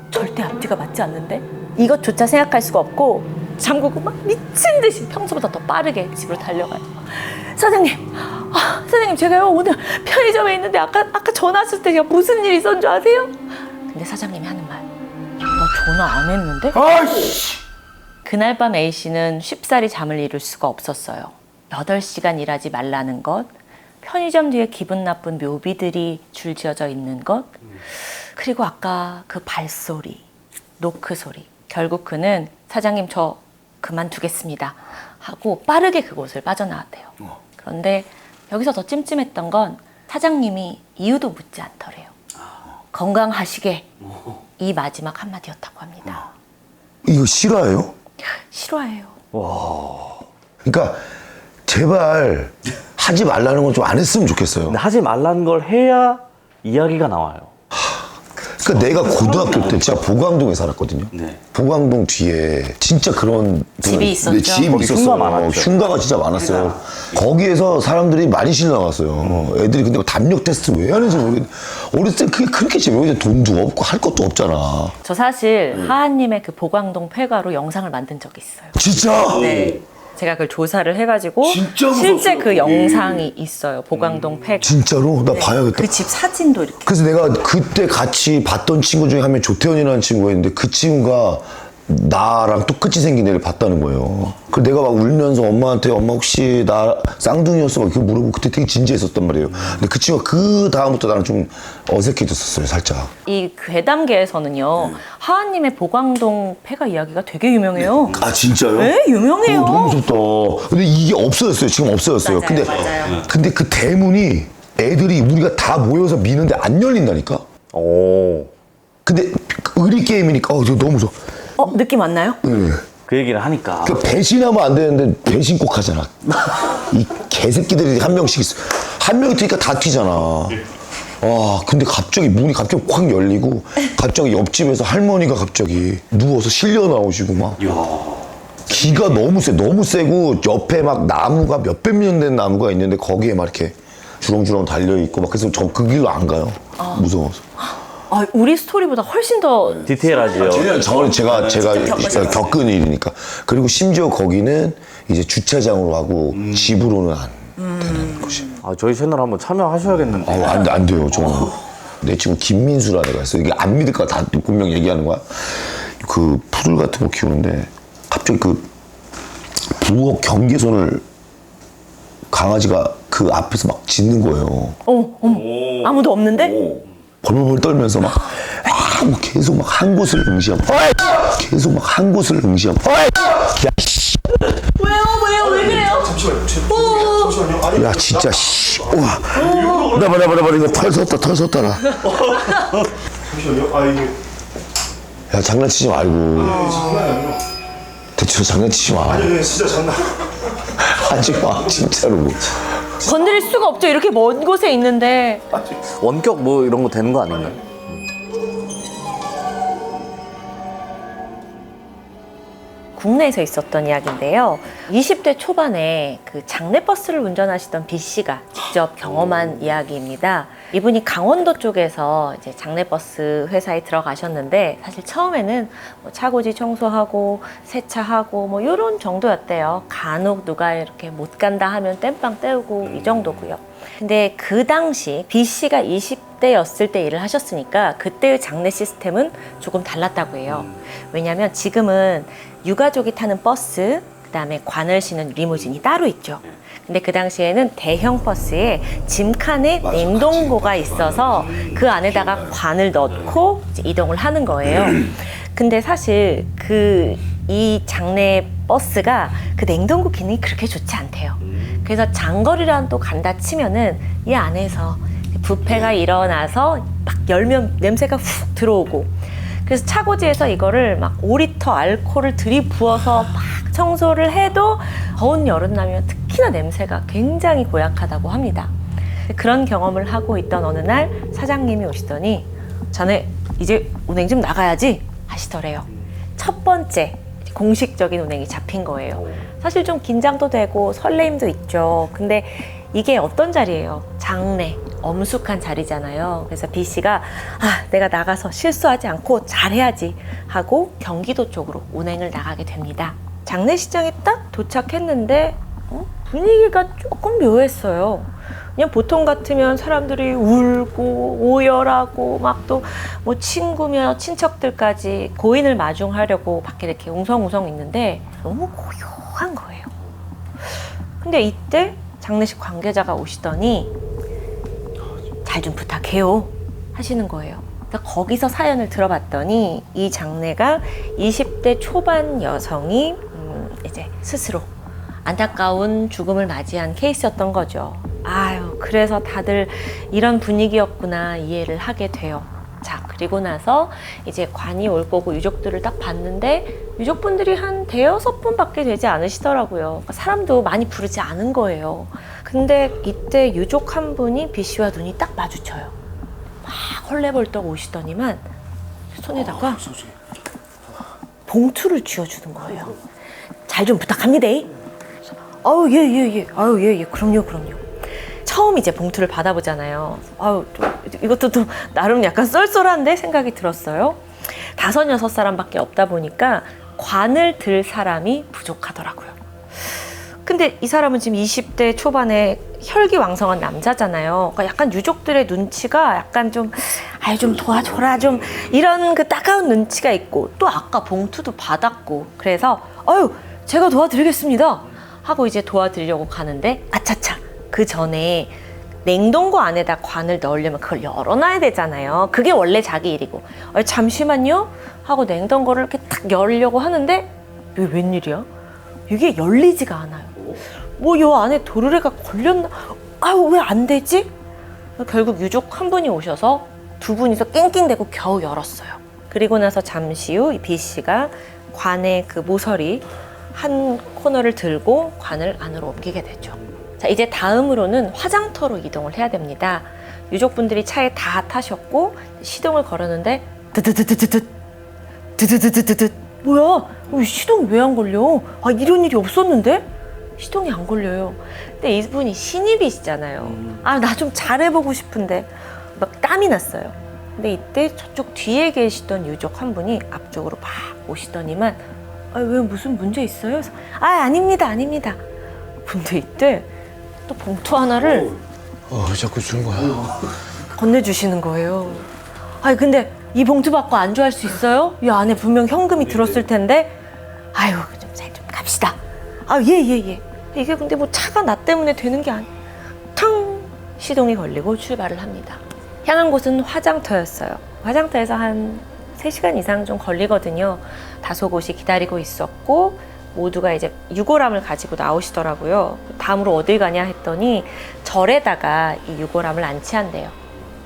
절대 앞뒤가 맞지 않는데? 이것조차 생각할 수가 없고 잠그고 막 미친 듯이 평소보다 더 빠르게 집으로 달려가요. 사장님, 제가요 오늘 편의점에 있는데 아까 전화 왔을 때 제가 무슨 일이 있었는 줄 아세요? 근데 사장님이 하는 말, 너 전화 안 했는데? 그날 밤 A씨는 쉽사리 잠을 이룰 수가 없었어요. 8시간 일하지 말라는 것, 편의점 뒤에 기분 나쁜 묘비들이 줄지어져 있는 것, 그리고 아까 그 발소리, 노크 소리. 결국 그는 사장님 저 그만두겠습니다 하고 빠르게 그곳을 빠져나왔대요. 그런데 여기서 더 찜찜했던 건 사장님이 이유도 묻지 않더래요. 건강하시게 이 마지막 한마디였다고 합니다. 이거 실화예요? 실화예요. 그러니까 제발 하지 말라는 건 좀 안 했으면 좋겠어요. 근데 하지 말라는 걸 해야 이야기가 나와요. 그러니까 내가 고등학교 때 제가 보강동에 살았거든요. 보강동 뒤에 진짜 그런 집이 있었죠. 네, 집이 거기 있었어요. 흉가 많았죠. 흉가가 진짜 많았어요. 거기에서 사람들이 많이 실나갔어요. 애들이 근데 담력 테스트 왜 하는지 모르겠는데 어렸을 때 그게 그렇게 재밌는데 돈도 없고 할 것도 없잖아. 저 사실 하하님의 그 보광동 폐가로 영상을 만든 적이 있어요. 진짜? 네. 제가 그걸 조사를 해가지고 진짜 실제 무섭죠, 그 그게. 영상이 있어요. 보광동 폐가. 진짜로? 나 봐야겠다. 그 집 사진도 이렇게. 그래서 내가 그때 같이 봤던 친구 중에 한 명 조태현이라는 친구가 있는데 그 친구가 나랑 똑같이 생긴 애를 봤다는 거예요. 그 내가 막 울면서 엄마한테 엄마 혹시 나 쌍둥이였어 막 이렇게 물어보고 그때 되게 진지했었단 말이에요. 근데 그 친구가 그 다음부터 나랑 좀 어색해졌었어요, 살짝. 이 괴담계에서는요, 하하님의 보광동 폐가 이야기가 되게 유명해요. 아 진짜요? 네, 유명해요. 너무 무섭다. 근데 이게 없어졌어요. 지금 없어졌어요. 맞아요, 근데 맞아요. 근데 그 대문이 애들이 우리가 다 모여서 미는데 안 열린다니까. 오. 근데 의리 게임이니까 저 너무 무서워. 느낌 왔나요? 네. 그 얘기를 하니까. 그 배신하면 안 되는데 배신 꼭 하잖아. 이 개새끼들이 한 명씩 있어. 한 명이 튀니까 다 튀잖아. 와, 근데 갑자기 문이 갑자기 확 열리고 갑자기 옆집에서 할머니가 갑자기 누워서 실려 나오시고 막. 기가 너무 세고 옆에 막 나무가 몇백 년 된 나무가 있는데 거기에 막 이렇게 주렁주렁 달려 있고 막 그래서 저 그 길로 안 가요. 무서워서. 우리 스토리보다 훨씬 더 디테일하지요. 저는 제가 겪으셨어요. 겪은 일이니까. 그리고 심지어 거기는 이제 주차장으로 하고 집으로는 안 되는 곳이에요. 아, 저희 채널 한번 참여하셔야겠는데. 안 돼요, 저는. 내 친구 김민수라는 애가 있어. 이게 안 믿을까 다 분명 얘기하는 거야. 그 푸들 같은 거 키우는데 갑자기 그 부엌 경계선을 강아지가 그 앞에서 막 짖는 거예요. 아무도 없는데? 벌벌 떨면서 막 계속 막 한 곳을 응시하고 계속 막 한 곳을 응시하고 왜요? 왜 그래요? 잠시만요. 야 진짜 씨. 와. 나봐 이거 털 섰다 나. 잠시만요. 이게 야 장난치지 말고. 장난이 아니라. 대체 장난치지 마. 아니 진짜 장난. 하지 마 진짜로. 건드릴 수가 없죠. 이렇게 먼 곳에 있는데. 원격 뭐 이런 거 되는 거 아닌가요? 국내에서 있었던 이야기인데요. 20대 초반에 그 장례버스를 운전하시던 B 씨가 직접 경험한 이야기입니다. 이분이 강원도 쪽에서 이제 장례버스 회사에 들어가셨는데 사실 처음에는 뭐 차고지 청소하고 세차하고 뭐 이런 정도였대요. 간혹 누가 이렇게 못 간다 하면 땜빵 때우고 이 정도고요. 근데 그 당시 B 씨가 20대였을 때 일을 하셨으니까 그때의 장례 시스템은 조금 달랐다고 해요. 왜냐하면 지금은 유가족이 타는 버스, 그 다음에 관을 싣는 리무진이 따로 있죠. 근데 그 당시에는 대형 버스에 짐칸에 냉동고가 있어서 그 안에다가 관을 넣고 이제 이동을 하는 거예요. 근데 사실 이 장례 버스가 그 냉동고 기능이 그렇게 좋지 않대요. 그래서 장거리라도 또 간다 치면은 이 안에서 부패가 일어나서 막 열면 냄새가 훅 들어오고, 그래서 차고지에서 이거를 막 5리터 알코올을 들이부어서 막 청소를 해도 더운 여름나면 특히나 냄새가 굉장히 고약하다고 합니다. 그런 경험을 하고 있던 어느 날 사장님이 오시더니 자네 이제 운행 좀 나가야지 하시더래요. 첫 번째 공식적인 운행이 잡힌 거예요. 사실 좀 긴장도 되고 설레임도 있죠. 근데 이게 어떤 자리예요? 장례, 엄숙한 자리잖아요. 그래서 B 씨가 내가 나가서 실수하지 않고 잘해야지 하고 경기도 쪽으로 운행을 나가게 됩니다. 장례식장에 딱 도착했는데 분위기가 조금 묘했어요. 그냥 보통 같으면 사람들이 울고 오열하고 막 또 뭐 친구며 친척들까지 고인을 마중하려고 밖에 이렇게 웅성웅성 있는데 너무 고요한 거예요. 근데 이때 장례식 관계자가 오시더니 잘 좀 부탁해요 하시는 거예요. 그러니까 거기서 사연을 들어봤더니 이 장례가 20대 초반 여성이 이제 스스로 안타까운 죽음을 맞이한 케이스였던 거죠. 그래서 다들 이런 분위기였구나 이해를 하게 돼요. 자, 그리고 나서 이제 관이 올 거고 유족들을 딱 봤는데 유족분들이 한 대여섯 분밖에 되지 않으시더라고요. 그러니까 사람도 많이 부르지 않은 거예요. 근데 이때 유족 한 분이 B 씨와 눈이 딱 마주쳐요. 막 헐레벌떡 오시더니만 손에다가 봉투를 쥐어주는 거예요. 잘 좀 부탁합니다. 예. 그럼요. 처음 이제 봉투를 받아보잖아요. 이것도 또 나름 약간 쏠쏠한데 생각이 들었어요. 5-6사람밖에 없다 보니까 관을 들 사람이 부족하더라고요. 근데 이 사람은 지금 20대 초반에 혈기왕성한 남자잖아요. 그러니까 약간 유족들의 눈치가 약간 좀 아이 좀 도와줘라 좀 이런 그 따가운 눈치가 있고 또 아까 봉투도 받았고 그래서 아유 제가 도와드리겠습니다 하고 이제 도와드리려고 가는데 아차차 그 전에 냉동고 안에다 관을 넣으려면 그걸 열어놔야 되잖아요. 그게 원래 자기 일이고 잠시만요 하고 냉동고를 이렇게 딱 열려고 하는데 이게 웬일이야? 이게 열리지가 않아요. 뭐 요 안에 도르래가 걸렸나? 아유 왜 안 되지? 결국 유족 한 분이 오셔서 두 분이서 낑낑대고 겨우 열었어요. 그리고 나서 잠시 후 이 B씨가 관의 그 모서리 한 코너를 들고 관을 안으로 옮기게 되죠. 자, 이제 다음으로는 화장터로 이동을 해야 됩니다. 유족분들이 차에 다 타셨고 시동을 걸었는데 드드드드드드 드드드드드드 뭐야? 시동 왜 안 걸려? 아 이런 일이 없었는데? 시동이 안 걸려요. 근데 이분이 신입이시잖아요. 아 나 좀 잘해보고 싶은데 막 땀이 났어요. 근데 이때 저쪽 뒤에 계시던 유족 한 분이 앞쪽으로 막 오시더니만 아, 왜 무슨 문제 있어요? 그래서, 아 아닙니다. 근데 이때 또 봉투 하나를 왜 자꾸 주는 거야? 건네주시는 거예요. 아니 근데 이 봉투 받고 안주할 수 있어요? 이 안에 분명 현금이 들었을 텐데 아유 좀 갑시다. 아 예. 이게 근데 뭐 차가 나 때문에 되는 게 탕 시동이 걸리고 출발을 합니다. 향한 곳은 화장터였어요. 화장터에서 한 3시간 이상 좀 걸리거든요. 다소 곳이 기다리고 있었고 모두가 이제 유골함을 가지고 나오시더라고요. 다음으로 어딜 가냐 했더니 절에다가 이 유골함을 안치한대요.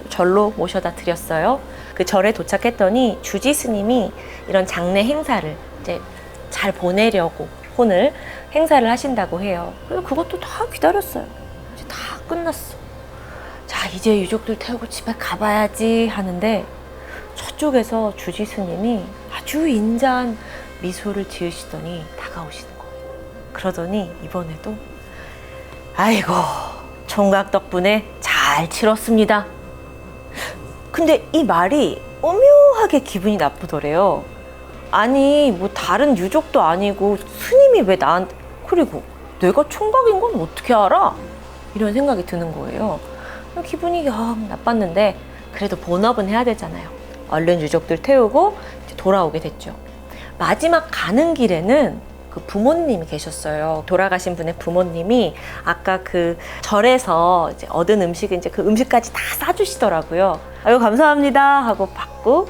또 절로 모셔다 드렸어요. 그 절에 도착했더니 주지 스님이 이런 장례 행사를 이제 잘 보내려고 오늘 행사를 하신다고 해요. 그래서 그것도 다 기다렸어요. 이제 다 끝났어. 자 이제 유족들 태우고 집에 가봐야지 하는데 저쪽에서 주지 스님이 아주 인자한 미소를 지으시더니 다가오시는 거예요. 그러더니 이번에도 아이고 총각 덕분에 잘 치렀습니다. 근데 이 말이 오묘하게 기분이 나쁘더래요. 아니 뭐 다른 유족도 아니고 스님이 왜 나한테 그리고 내가 총각인 건 어떻게 알아? 이런 생각이 드는 거예요. 기분이 영 나빴는데 그래도 본업은 해야 되잖아요. 얼른 유족들 태우고 이제 돌아오게 됐죠. 마지막 가는 길에는 그 부모님이 계셨어요. 돌아가신 분의 부모님이 아까 그 절에서 이제 얻은 음식 이제 그 음식까지 다 싸주시더라고요. 아유 감사합니다 하고 받고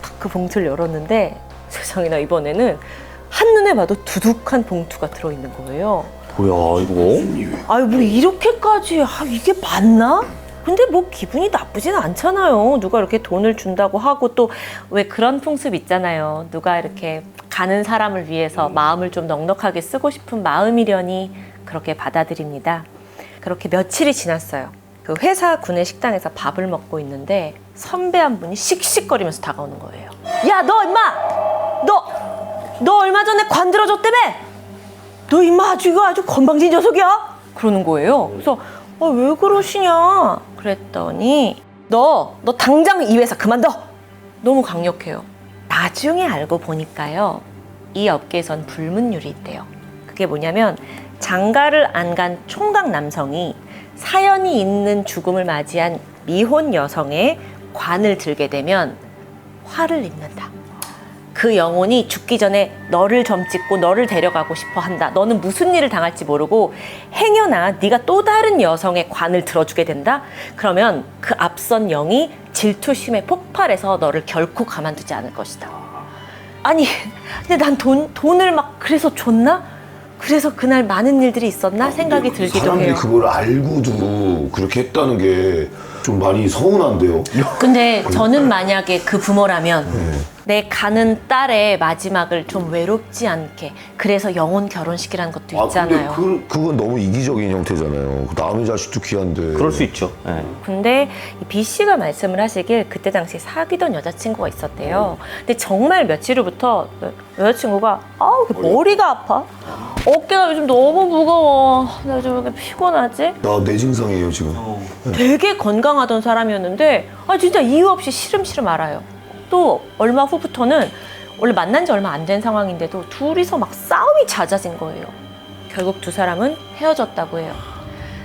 딱 그 봉투를 열었는데 세상에나 이번에는 한눈에 봐도 두둑한 봉투가 들어있는 거예요. 뭐야 이거? 아유 뭐 이렇게까지 이게 맞나? 근데 뭐 기분이 나쁘진 않잖아요. 누가 이렇게 돈을 준다고 하고 또 왜 그런 풍습 있잖아요. 누가 이렇게 가는 사람을 위해서 마음을 좀 넉넉하게 쓰고 싶은 마음이려니 그렇게 받아들입니다. 그렇게 며칠이 지났어요. 그 회사 구내 식당에서 밥을 먹고 있는데 선배 한 분이 씩씩거리면서 다가오는 거예요. 야 너 임마! 너 얼마 전에 관 들어줬다며? 너 임마 아주 건방진 녀석이야? 그러는 거예요. 그래서 왜 그러시냐? 그랬더니 너 당장 이 회사 그만둬! 너무 강력해요. 나중에 알고 보니까요. 이 업계에선 불문율이 있대요. 그게 뭐냐면 장가를 안 간 총각 남성이 사연이 있는 죽음을 맞이한 미혼 여성의 관을 들게 되면 화를 입는다. 그 영혼이 죽기 전에 너를 점찍고 너를 데려가고 싶어 한다. 너는 무슨 일을 당할지 모르고 행여나 네가 또 다른 여성의 관을 들어주게 된다. 그러면 그 앞선 영이 질투심에 폭발해서 너를 결코 가만두지 않을 것이다. 아니 근데 난 돈을 막 그래서 줬나? 그래서 그날 많은 일들이 있었나? 생각이 들기도 사람들이 해요. 그걸 알고도 그렇게 했다는 게 좀 많이 서운한데요. 근데 저는 만약에 그 부모라면 내 가는 딸의 마지막을 좀 외롭지 않게 그래서 영혼 결혼식이라는 것도 있잖아요. 근데 그건 너무 이기적인 형태잖아요. 남의 자식도 귀한데. 그럴 수 있죠. 네. 근데 이 B 씨가 말씀을 하시길 그때 당시 사귀던 여자친구가 있었대요. 근데 정말 며칠 후부터 여자친구가 머리가 아파. 어깨가 요즘 너무 무거워. 나 요즘 왜 이렇게 피곤하지? 나 뇌증상이에요 지금. 되게 건강하던 사람이었는데 진짜 이유 없이 시름시름 앓아요. 또 얼마 후부터는 원래 만난 지 얼마 안 된 상황인데도 둘이서 막 싸움이 잦아진 거예요. 결국 두 사람은 헤어졌다고 해요.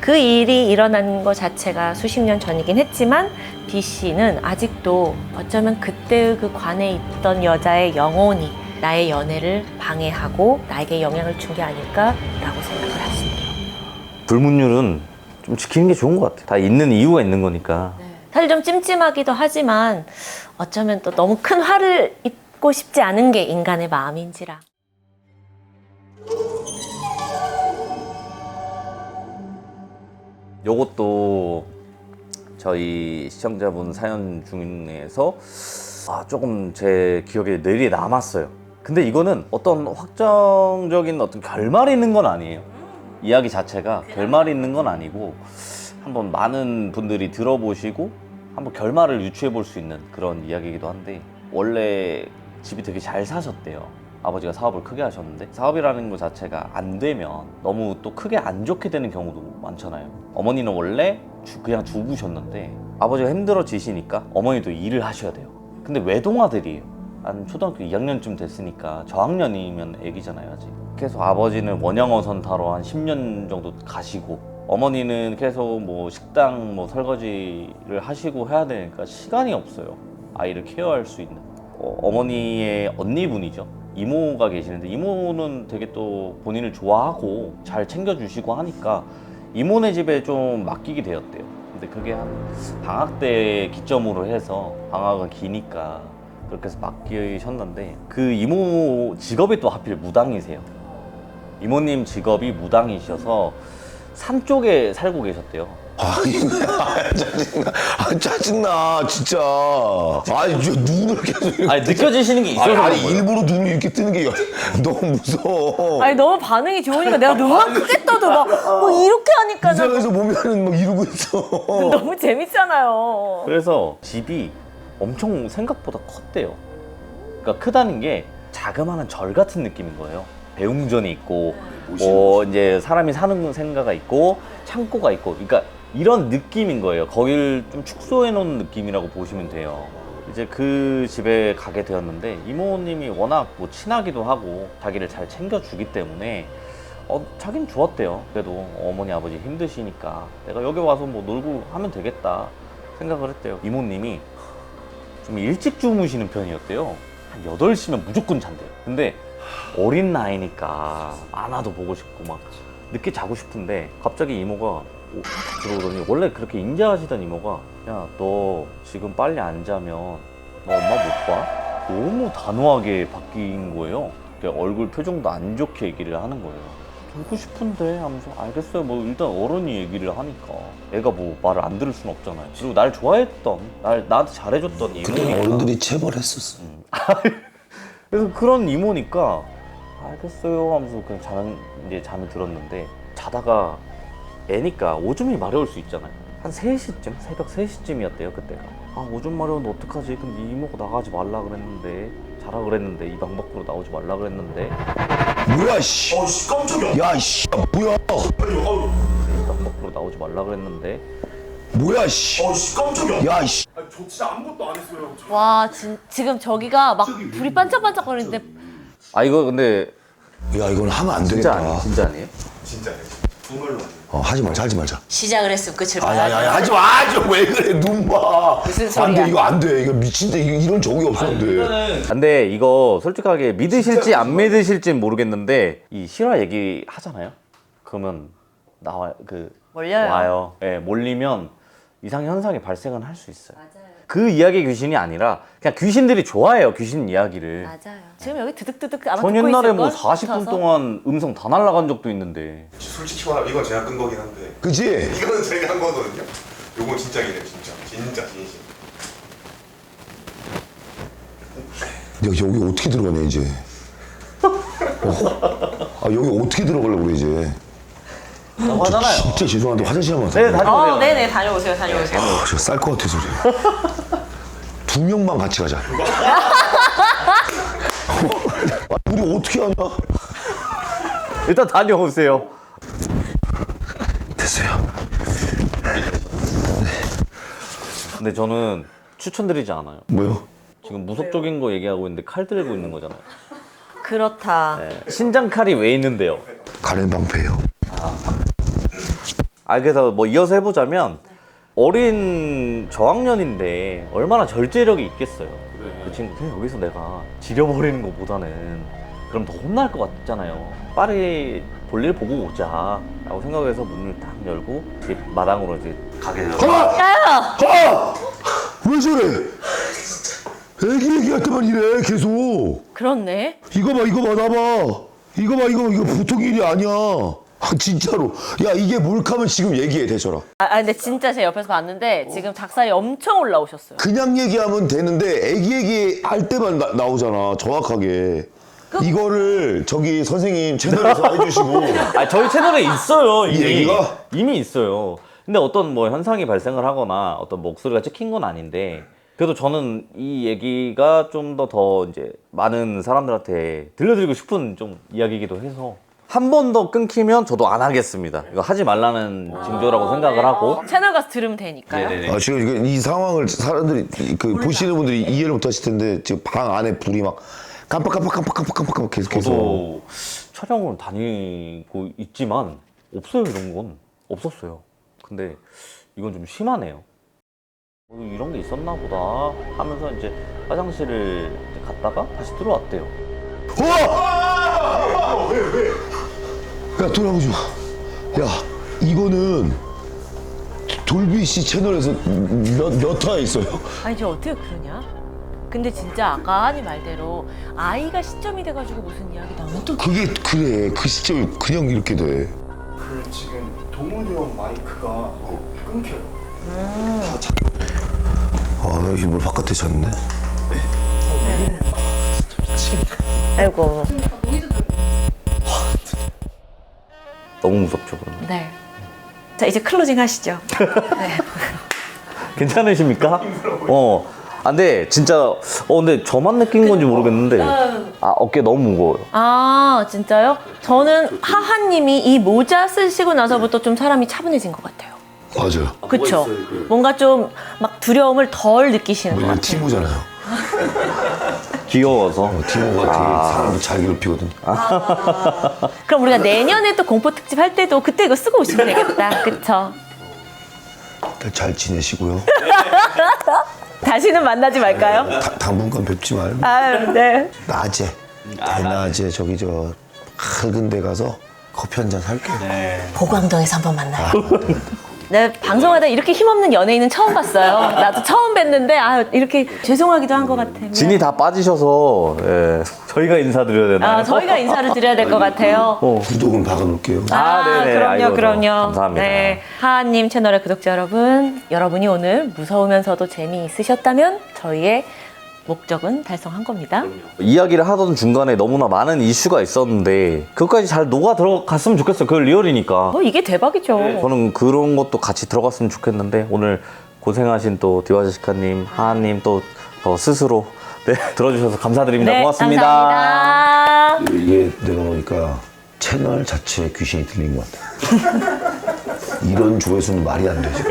그 일이 일어난 것 자체가 수십 년 전이긴 했지만 B 씨는 아직도 어쩌면 그때의 그 관에 있던 여자의 영혼이 나의 연애를 방해하고 나에게 영향을 준 게 아닐까라고 생각을 하신대요. 불문율은 좀 지키는 게 좋은 것 같아요. 다 있는 이유가 있는 거니까. 사실 좀 찜찜하기도 하지만 어쩌면 또 너무 큰 화를 입고 싶지 않은 게 인간의 마음인지라. 요것도 저희 시청자분 사연 중에서 조금 제 기억에 뇌리에 남았어요. 근데 이거는 어떤 확정적인 어떤 결말이 있는 건 아니에요. 이야기 자체가 결말이 있는 건 아니고 한번 많은 분들이 들어보시고 한번 결말을 유추해 볼 수 있는 그런 이야기이기도 한데, 원래 집이 되게 잘 사셨대요. 아버지가 사업을 크게 하셨는데 사업이라는 것 자체가 안 되면 너무 또 크게 안 좋게 되는 경우도 많잖아요. 어머니는 원래 그냥 주부셨는데 아버지가 힘들어지시니까 어머니도 일을 하셔야 돼요. 근데 외동아들이에요. 한 초등학교 2학년쯤 됐으니까 저학년이면 애기잖아요 아직. 계속 아버지는 원양어선 타러 한 10년 정도 가시고, 어머니는 계속 뭐 식당 뭐 설거지를 하시고 해야 되니까 시간이 없어요. 아이를 케어할 수 있는. 어머니의 언니분이죠. 이모가 계시는데 이모는 되게 또 본인을 좋아하고 잘 챙겨주시고 하니까 이모네 집에 좀 맡기게 되었대요. 근데 그게 한 방학 때 기점으로 해서, 방학은 기니까 그렇게 해서 맡기셨는데, 그 이모 직업이 또 하필 무당이세요. 이모님 직업이 무당이셔서 산 쪽에 살고 계셨대요. 짜증나 진짜. 아니 눈을 계속 아니 느껴지시는 게 있어서 아니 그런 거예요. 일부러 눈을 이렇게 뜨는 게 너무 무서워. 아니 너무 반응이 좋으니까 내가 눈만 크게 떠도 막 뭐 이렇게 하니까 나 이상해서 보면은 막 이러고 있어. 너무 재밌잖아요. 그래서 집이 엄청 생각보다 컸대요. 그러니까 크다는 게 자그마한 절 같은 느낌인 거예요. 배웅전이 있고 뭐 이제 사람이 사는 생가가 있고 창고가 있고, 그러니까 이런 느낌인 거예요. 거길 좀 축소해 놓은 느낌이라고 보시면 돼요. 이제 그 집에 가게 되었는데 이모님이 워낙 뭐 친하기도 하고 자기를 잘 챙겨주기 때문에 자긴 좋았대요. 그래도 어머니 아버지 힘드시니까 내가 여기 와서 뭐 놀고 하면 되겠다 생각을 했대요. 이모님이 좀 일찍 주무시는 편이었대요. 한 8시면 무조건 잔대요. 근데 어린 나이니까 만화도 보고 싶고 막 늦게 자고 싶은데 갑자기 이모가 들어오더니, 원래 그렇게 인자하시던 이모가 야 너 지금 빨리 안 자면 너 엄마 못 봐? 너무 단호하게 바뀐 거예요. 얼굴 표정도 안 좋게 얘기를 하는 거예요. 자고 싶은데 하면서 알겠어요. 뭐 일단 어른이 얘기를 하니까 애가 뭐 말을 안 들을 순 없잖아요. 그리고 날 좋아했던, 나한테 잘해줬던 그때 이모니까. 어른들이 체벌했었어. 그래서 그런 이모니까 알겠어요 하면서 그냥 이제 잠이 들었는데, 자다가 애니까 오줌이 마려울 수 있잖아요. 한 3시쯤? 새벽 3시쯤이었대요 그때가. 오줌 마려운데 어떡하지? 근데 이모가 나가지 말라 그랬는데, 자라 그랬는데, 이 방 밖으로 나오지 말라 그랬는데, 뭐야 씨. 씨 깜짝이야. 야 씨. 뭐야. 이 방 밖으로 나오지 말라 그랬는데. 뭐야 씨. 씨 깜짝이야. 야 씨. 아니, 저 진짜 아무것도 안 했어요. 와 지금 저기가 막 불이 반짝반짝거리는데 이거 근데 야 이건 하면 안 진짜 되겠다. 아니에요? 진짜 아니에요? 진짜네. 정말로 아니에요. 하지 말자. 시작을 했으면 끝을 봐야 아야야야 하지 마. 좀 왜 그래 눈 봐. 무슨 안 소리야. 돼 이거 안 돼. 이거 미친데 이런 적이 없었는데. 근데 이거 솔직하게 믿으실지 안 믿으실지 모르겠는데, 이 실화 얘기 하잖아요? 그러면 몰려요. 와요. 예, 몰리면 이상 현상이 발생은 할 수 있어요. 그 이야기 귀신이 아니라 그냥 귀신들이 좋아해요, 귀신 이야기를. 맞아요. 지금 여기 드득드득 아마 전 듣고 옛날에 뭐 있을걸? 40분 붙어서. 동안 음성 다 날라간 적도 있는데. 솔직히 말하면 이건 제가 끈 거긴 한데. 그치? 이거는 제가 한 거거든요. 요건 진짜이네요, 진짜. 진짜 진심. 여기 어떻게 들어가냐 이제. 여기 어떻게 들어가려고 그래 이제. 라고 하잖아요. 진짜 죄송한데 화장실 한번 네, 다녀오세요. 네네 다녀오세요. 저 쌀 것 같아서 그래. 2명만 같이 가자. 우리 어떻게 하냐? 일단 다녀오세요. 됐어요. 근데 저는 추천드리지 않아요. 뭐요? 지금 무속적인 거 얘기하고 있는데 칼 들고 있는 거잖아요. 그렇다. 네. 신장 칼이 왜 있는데요? 가는 방패예요. 그래서 뭐 이어서 해보자면 어린 저학년인데 얼마나 절제력이 있겠어요. 그 친구 그냥 여기서 내가 지려버리는 것보다는 그럼 더 혼날 것 같잖아요. 빨리 볼일 보고 오자 라고 생각해서 문을 딱 열고 집 마당으로 이제 가게 돼요. 왜 저래? 애기 얘기할 때만 이래 계속. 그렇네. 이거 봐 나봐. 이거 보통 일이 아니야. 진짜로. 야 이게 몰카면 지금 얘기해 대처라. 근데 진짜 제 옆에서 봤는데 지금 닭살이 엄청 올라오셨어요. 그냥 얘기하면 되는데 애기 얘기할 때만 나오잖아 정확하게. 이거를 저기 선생님 채널에서 해주시고. 저희 채널에 있어요. 이 얘기가? 이미 있어요. 근데 어떤 뭐 현상이 발생을 하거나 어떤 목소리가 찍힌 건 아닌데 그래도 저는 이 얘기가 좀 더 이제 많은 사람들한테 들려드리고 싶은 좀 이야기이기도 해서 한 번 더 끊기면 저도 안 하겠습니다. 이거 하지 말라는 징조라고 생각을 하고. 채널 가서 들으면 되니까요. 네네네. 지금 이 상황을 사람들이 보시는 분들이 이해를 못하실 텐데 지금 방 안에 불이 막 깜빡깜빡 계속해서. 저도 촬영을 다니고 있지만 없어요. 이런 건 없었어요. 근데 이건 좀 심하네요. 이런 게 있었나 보다 하면서 이제 화장실을 이제 갔다가 다시 들어왔대요. 야 돌아보지 마. 야 이거는 돌비 씨 채널에서 몇 화에 있어요? 아니 저 어떻게 그러냐? 근데 진짜 아까 한이 말대로 아이가 시점이 돼가지고 무슨 이야기 나오면 또 그게 그래 그 시점이 그냥 이렇게 돼. 그 지금 동훈이 형 마이크가 끊겨요. 나 이게 뭘 바깥에 잤네. 아이고. 너무 무섭죠, 그러면. 네. 자 이제 클로징 하시죠. 네. 괜찮으십니까? 근데 진짜 근데 저만 느낀 건지 모르겠는데 어깨 너무 무거워요. 아 진짜요? 저는 하하님이 이 모자 쓰시고 나서부터 좀 사람이 차분해진 것 같아요. 맞아요. 그쵸? 뭔가 좀 막 두려움을 덜 느끼시는 것 왜냐면 같아요. 티모잖아요. 귀여워서. 티모가 되게 사람을 잘 괴롭히거든. 그럼 우리가 내년에 또 공포 특집 할 때도 그때 이거 쓰고 오시면 되겠다. 그쵸? 잘 지내시고요. 다시는 만나지 말까요? 당분간 뵙지 말고. 네. 낮에 대낮에 저기 저 밝은 데 가서 커피 한 잔 살게요. 보광동에서 한번 만나요. 네, 방송하다 이렇게 힘없는 연예인은 처음 봤어요. 나도 처음 뵀는데 이렇게 죄송하기도 한 것 같아요. 진이 다 빠지셔서 저희가 인사드려야 되나요? 저희가 인사를 드려야 될 것 같아요. 구독은 박아놓을게요. 네네, 알겠어요. 그럼요. 감사합니다. 네, 하하님 채널의 구독자 여러분, 여러분이 오늘 무서우면서도 재미있으셨다면 저희의 목적은 달성한 겁니다. 이야기를 하던 중간에 너무나 많은 이슈가 있었는데 그것까지 잘 녹아 들어갔으면 좋겠어요. 그걸 리얼이니까. 이게 대박이죠. 저는 그런 것도 같이 들어갔으면 좋겠는데 오늘 고생하신 또 디바제시카님, 하하님 또 스스로 들어주셔서 감사드립니다. 네, 고맙습니다. 감사합니다. 이게 내가 보니까 채널 자체에 귀신이 들린 것 같아. 이런 조회수는 말이 안 되죠.